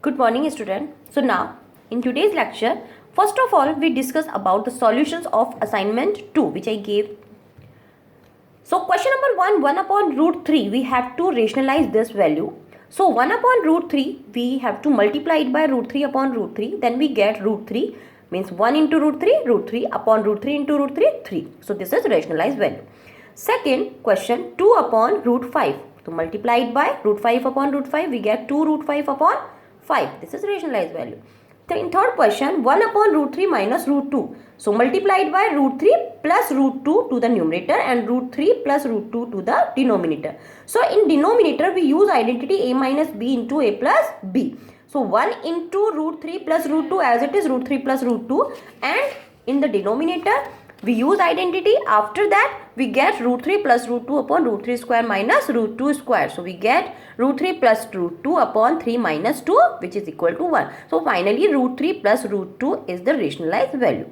Good morning, student. So now, in today's lecture, first of all, we discuss about the solutions of assignment 2, which I gave. So question number 1, 1 upon root 3, we have to rationalize this value. So 1 upon root 3, we have to multiply it by root 3 upon root 3. Then we get root 3, means 1 into root 3 upon root 3 into root 3, 3. So this is rationalized value. Second question, 2 upon root 5. So multiply it by root 5 upon root 5, we get 2 root 5 upon 5. This is rationalized value. Then in third question, 1 upon root 3 minus root 2. So multiply it by root 3 plus root 2 to the numerator and root 3 plus root 2 to the denominator. So in denominator, we use identity a minus b into a plus b. So 1 into root 3 plus root 2 as it is root 3 plus root 2, and in the denominator, we use identity. After that, we get root 3 plus root 2 upon root 3 square minus root 2 square. So we get root 3 plus root 2 upon 3 minus 2, which is equal to 1. So finally, root 3 plus root 2 is the rationalized value.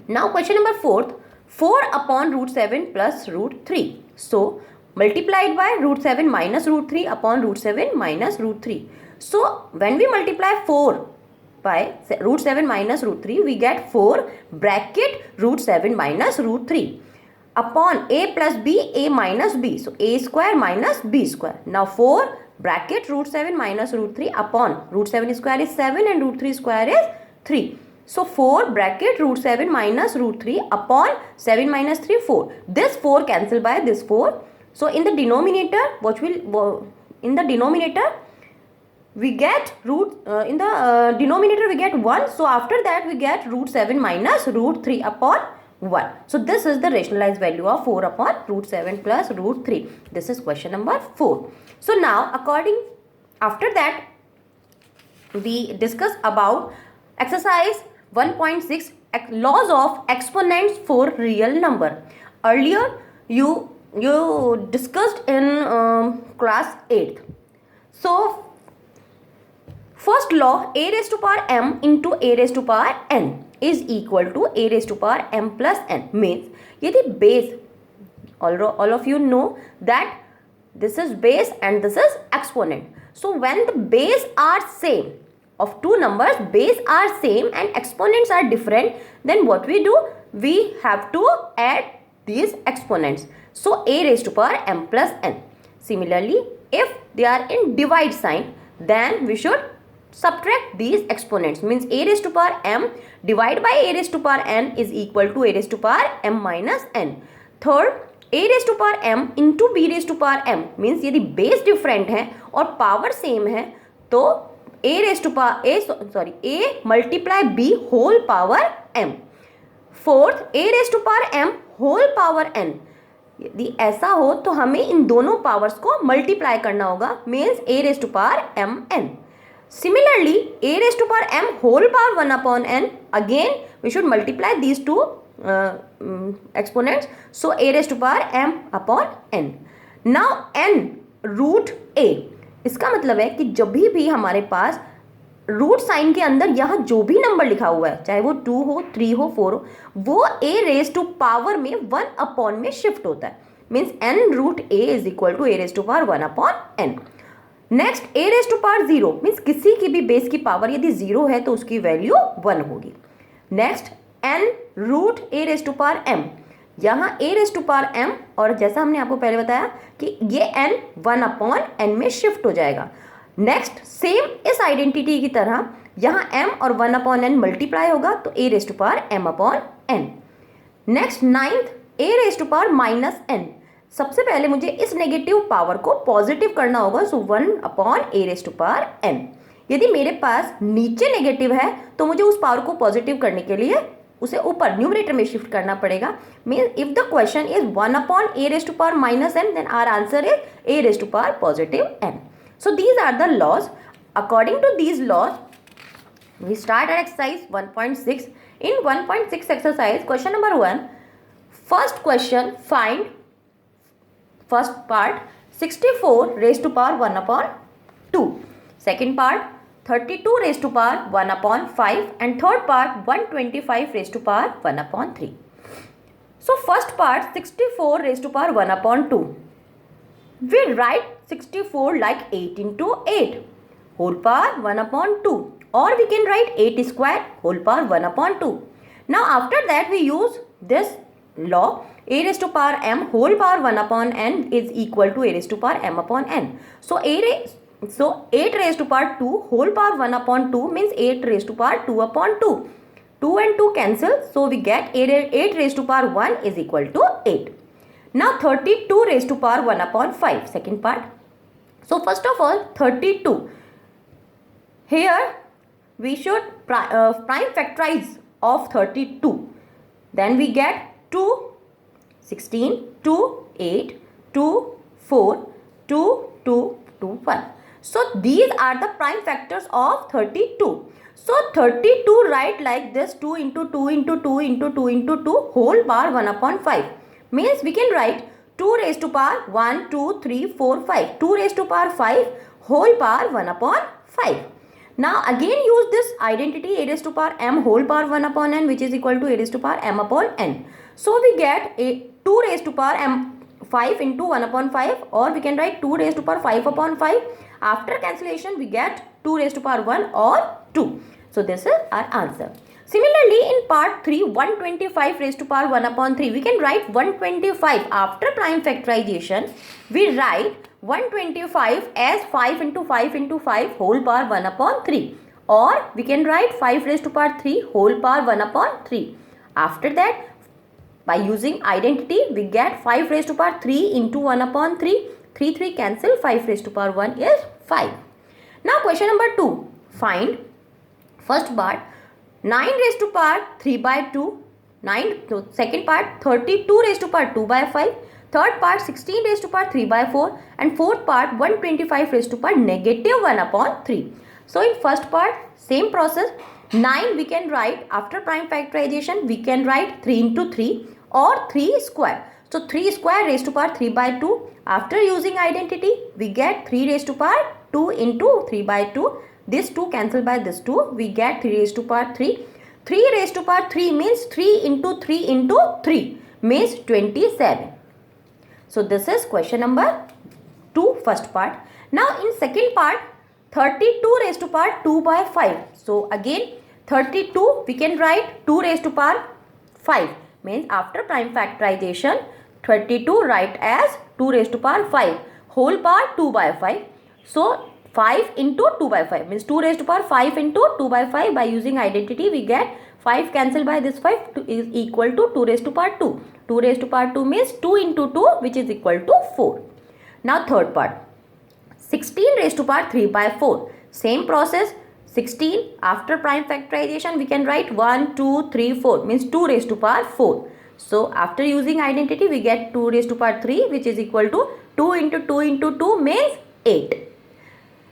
Now question number 4, 4 upon root 7 plus root 3. So multiplied by root 7 minus root 3 upon root 7 minus root 3. So when we multiply 4 by root 7 minus root 3, we get 4 bracket root 7 minus root 3 upon a plus b, a minus b. So a square minus b square. Now 4 bracket root 7 minus root 3 upon root 7 square is 7 and root 3 square is 3. So 4 bracket root 7 minus root 3 upon 7 minus 3, 4. This 4 cancel by this 4. So in the denominator, we get in the denominator we get 1. So after that we get root 7 minus root 3 upon 1. So this is the rationalized value of 4 upon root 7 plus root 3. This is question number 4. So now after that we discuss about exercise 1.6 laws of exponents for real number. Earlier you discussed in class 8th. So first law, a raised to power m into a raised to power n is equal to a raised to power m plus n. Means यदि base, all of you know that this is base and this is exponent. So when the base are same of two numbers, base are same and exponents are different, then what we do? We have to add these exponents. So a raised to power m plus n. Similarly, if they are in divide sign, then we should subtract these exponents. Means a raised to power m divided by a raised to power n is equal to a raised to power m minus n. Third, a raised to power m into b raised to power m. Means यदि base different है और power same है तो a raised to power a multiply b whole power m. Fourth, a raised to power m whole power n. यदि ऐसा हो तो हमें इन दोनों पावर्स को मल्टीप्लाई करना होगा. Means a raised to power m n. Similarly, a raised to power m whole power 1 upon n. Again, we should multiply these two exponents. So a raised to power m upon n. Now n root a. इसका मतलब है कि जब भी हमारे पास root sine के अंदर यहाँ जो भी नंबर लिखा हुआ है, चाहे वो 2 हो, 3 हो, 4 हो, वो a रेज टू पावर में 1 अपॉन में शिफ्ट होता है. Means n root a is equal to a raise to power 1 upon n. Next a raise to power 0. Means किसी की भी बेस की पावर यदि 0 है तो उसकी वैल्यू 1 होगी. Next n root a raise to power m. यहाँ a raise to power m और जैसा हमने आपको पहले बताया कि ये n 1 अपॉन n में शिफ्ट हो जाएगा. नेक्स्ट सेम इस आइडेंटिटी की तरह यहाँ m और 1 अपॉन n मल्टीप्लाई होगा तो a raise to power m upon n. Next ninth a raise to power minus n. सबसे पहले मुझे इस नेगेटिव पावर को पॉजिटिव करना होगा. So 1 upon a raise to power n. यदि मेरे पास नीचे नेगेटिव है तो मुझे उस पावर को पॉजिटिव करने के लिए उसे ऊपर न्यूमरेटर में शिफ्ट करना पड़ेगा. Mean if the question is 1 upon a raise to power minus n, then our answer is a raise to power positive n. So these are the laws. According to these laws, we start at exercise 1.6. In 1.6 exercise, question number 1. First question, find first part 64 raised to power 1 upon 2. Second part 32 raised to power 1 upon 5. And third part 125 raised to power 1 upon 3. So first part 64 raised to power 1 upon 2. We write 64 like 8 into 8. whole power 1 upon 2, or we can write 8 square whole power 1 upon 2. Now after that we use this law, a raised to power m whole power 1 upon n is equal to a raised to power m upon n. So 8 raised to power 2 whole power 1 upon 2 means 8 raised to power 2 upon 2. 2 and 2 cancel, so we get 8 raised to power 1 is equal to 8. Now 32 raised to power 1 upon 5, second part. So first of all 32. Here we should prime factorize of 32. Then we get 2, 16, 2, 8, 2, 4, 2, 2, 2, 1. So these are the prime factors of 32. So 32 write like this, 2 into 2 into 2 into 2 into 2 whole power 1 upon 5. Means we can write 2 raised to power 1, 2, 3, 4, 5. 2 raised to power 5 whole power 1 upon 5. Now again use this identity a raised to power m whole power 1 upon n, which is equal to a raised to power m upon n. So we get a 2 raised to power m 5 into 1 upon 5, or we can write 2 raised to power 5 upon 5. After cancellation we get 2 raised to power 1 or 2. So this is our answer. Similarly in part 3, 125 raised to power 1 upon 3, we can write 125 after prime factorization. We write 125 as 5 into 5 into 5 whole power 1 upon 3, or we can write 5 raised to power 3 whole power 1 upon 3. After that, by using identity, we get 5 raised to power 3 into 1 upon 3. 3 cancel, 5 raised to power 1 is 5. Now question number 2. Find first part 9 raised to power 3 by 2. Second part 32 raised to power 2 by 5. Third part 16 raised to power 3 by 4. And fourth part 125 raised to power negative 1 upon 3. So in first part, same process. 9 we can write after prime factorization, we can write 3 into 3 or 3 square. So 3 square raised to power 3 by 2. After using identity, we get 3 raised to power 2 into 3 by 2. This 2 cancel by this 2. We get 3 raised to power 3. 3 raised to power 3 means 3 into 3 into 3 means 27. So this is question number 2, first part. Now in second part, 32 raised to power 2 by 5. So again 32 we can write 2 raised to power 5. Means after prime factorization, 32 write as 2 raised to power 5 whole power 2 by 5. So 5 into 2 by 5 means 2 raised to power 5 into 2 by 5. By using identity, we get 5 cancel by this 5 is equal to 2 raised to power 2. 2 raised to power 2 means 2 into 2, which is equal to 4. Now third part, 16 raised to power 3 by 4. Same process. 16 after prime factorization, we can write 1, 2, 3, 4 means 2 raised to power 4. So after using identity, we get 2 raised to power 3, which is equal to 2 into 2 into 2 means 8.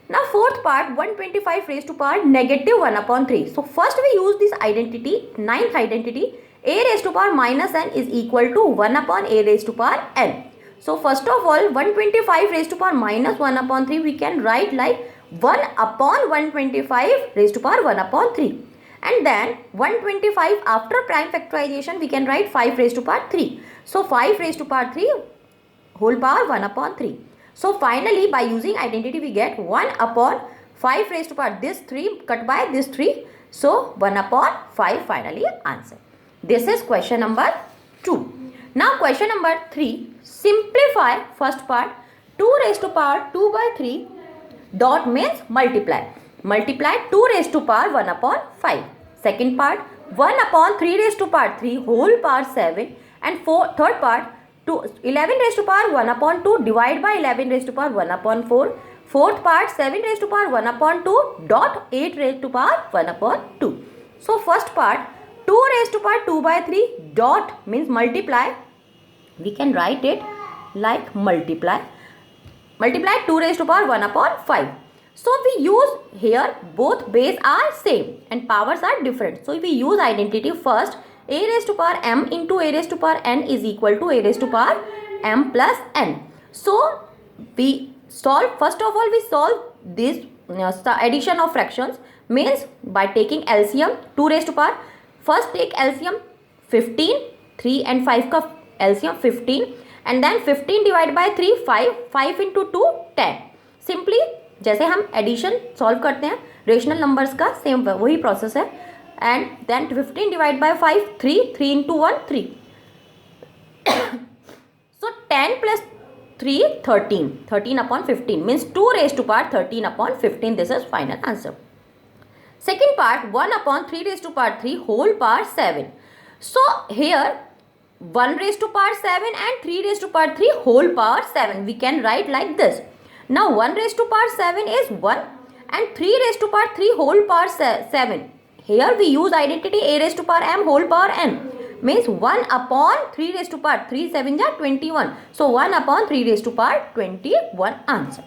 Now fourth part, 125 raised to power negative 1 upon 3. So first we use this identity, ninth identity, a raised to power minus n is equal to 1 upon a raised to power n. So first of all, 125 raised to power minus 1 upon 3 we can write like 1 upon 125 raised to power 1 upon 3. And then 125 after prime factorization, we can write 5 raised to power 3. So 5 raised to power 3 whole power 1 upon 3. So finally by using identity, we get 1 upon 5 raised to power this 3 cut by this 3. So 1 upon 5 finally answer. This is question number 2. Now question number 3. Simplify first part. 2 raised to power 2 by 3 dot means multiply. Multiply 2 raised to power 1 upon 5. Second part 1 upon 3 raised to power 3 whole power 7. And third part 11 raised to power 1 upon 2 divide by 11 raised to power 1 upon 4. Fourth part 7 raised to power 1 upon 2 dot 8 raised to power 1 upon 2. So first part 2 raised to power 2 by 3 dot means multiply. We can write it like multiply. Multiply 2 raised to power 1 upon 5. So we use here both base are same and powers are different. So we use identity first. A raised to power m into a raised to power n is equal to a raised to power m plus n. So we solve, first of all we solve this addition of fractions, means by taking LCM 2 raised to power. First take LCM 15, 3 and 5 ka LCM 15, and then 15 divided by 3 5, 5 into 2 10. Simply जैसे हम addition solve करते हैं rational numbers का, same वही process है. And then 15 divide by 5 3, 3 into 1 3. So 10 plus 3 13, 13 upon 15 means 2 raised to power 13 upon 15. This is final answer. Second part, 1 upon 3 raised to power 3 whole power 7. So here 1 raised to power 7 and 3 raised to power 3 whole power 7. We can write like this. Now 1 raised to power 7 is 1 and 3 raised to power 3 whole power 7. Here we use identity a raised to power m whole power n. Means 1 upon 3 raised to power 3 7 ja 21. So 1 upon 3 raised to power 21 answer.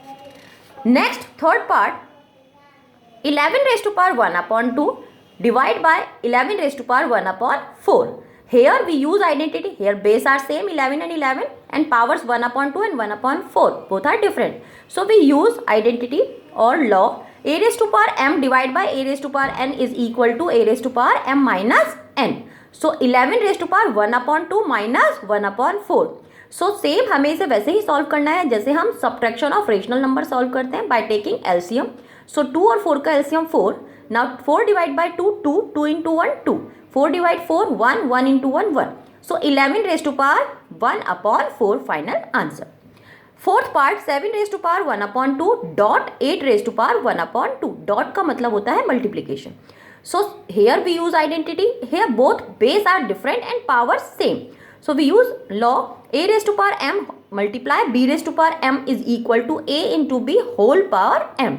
Next, third part, 11 raised to power 1 upon 2 divide by 11 raised to power 1 upon 4. Here we use identity. Here base are same 11 and powers 1 upon 2 and 1 upon 4. Both are different. So we use identity or law. A raised to power m divided by a raised to power n is equal to a raised to power m minus n. So 11 raised to power 1 upon 2 minus 1 upon 4. So same हमें इसे वैसे ही solve करना है जैसे हम subtraction of rational number solve करते हैं by taking LCM. सो 2 और 4 का LCM 4. Now 4 divide by 2 2, 2 into 1 2, 4 divide 4 1, 1 into 1 1. So 11 raised to power 1 upon 4 final answer. Fourth part, 7 raised to power 1 upon 2 dot 8 raised to power 1 upon 2. Dot का मतलब होता है multiplication. So here we use identity. Here both base are different and power same. So we use law. A raised to power m multiply b raised to power m is equal to a into b whole power m.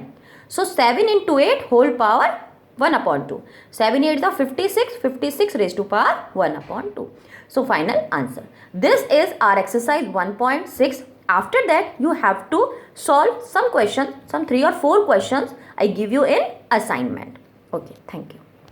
So 7 into 8 whole power 1 upon 2. 7 8 is 56. 56 raised to power 1 upon 2. So final answer. This is our exercise 1.6. After that you have to solve some questions, some 3 or 4 questions I give you in assignment. Okay, thank you.